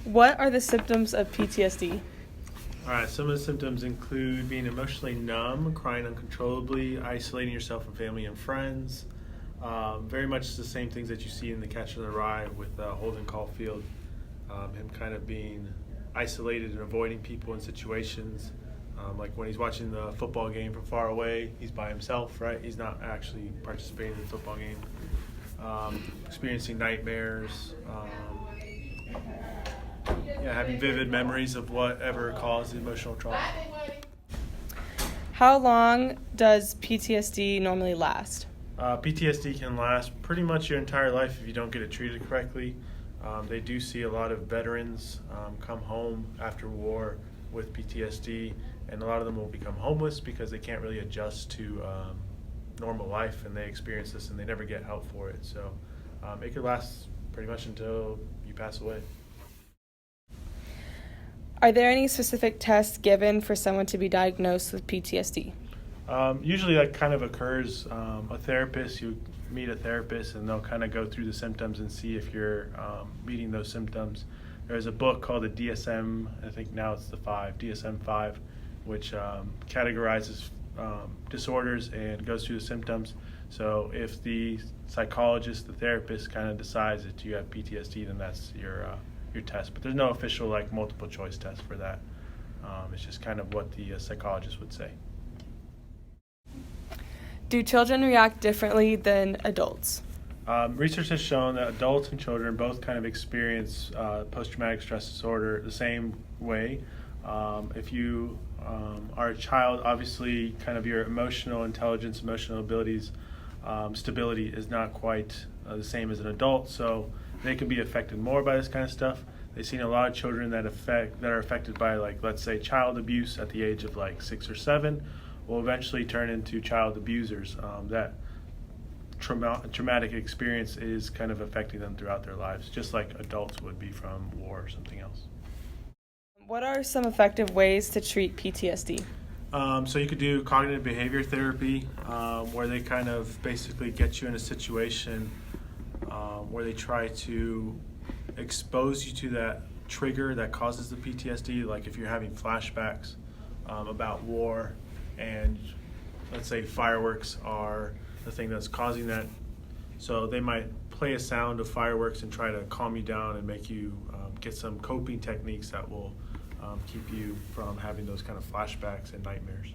What are the symptoms of PTSD? All right, some of the symptoms include being emotionally numb, crying uncontrollably, isolating yourself from family and friends. Very much the same things that you see in The Catcher in the Rye with Holden Caulfield. Him kind of being isolated and avoiding people and situations. Like when he's watching the football game from far away, he's by himself, right? He's not actually participating in the football game. Experiencing nightmares. Having vivid memories of whatever caused the emotional trauma. How long does PTSD normally last? PTSD can last pretty much your entire life if you don't get it treated correctly. They do see a lot of veterans come home after war with PTSD, and a lot of them will become homeless because they can't really adjust to normal life, and they experience this and they never get help for it. So it could last pretty much until you pass away. Are there any specific tests given for someone to be diagnosed with PTSD? Usually that kind of occurs. You meet a therapist and they'll kind of go through the symptoms and see if you're meeting those symptoms. There's a book called the DSM, I think now it's the DSM-5, which categorizes disorders and goes through the symptoms. So if the psychologist, the therapist kind of decides that you have PTSD, then that's your test. But there's no official multiple choice test for that. It's just kind of what the psychologist would say. Do children react differently than adults? Research has shown that adults and children both kind of experience post-traumatic stress disorder the same way. If you are a child, obviously kind of your emotional intelligence, emotional abilities, stability is not quite the same as an adult, so they can be affected more by this kind of stuff. They've seen a lot of children that are affected by, let's say, child abuse at the age of 6 or 7 will eventually turn into child abusers. That traumatic experience is kind of affecting them throughout their lives, just like adults would be from war or something else. What are some effective ways to treat PTSD? So you could do cognitive behavior therapy, where they kind of basically get you in a situation where they try to expose you to that trigger that causes the PTSD. Like if you're having flashbacks about war, and let's say fireworks are the thing that's causing that, so they might play a sound of fireworks and try to calm you down and make you get some coping techniques that will keep you from having those kind of flashbacks and nightmares.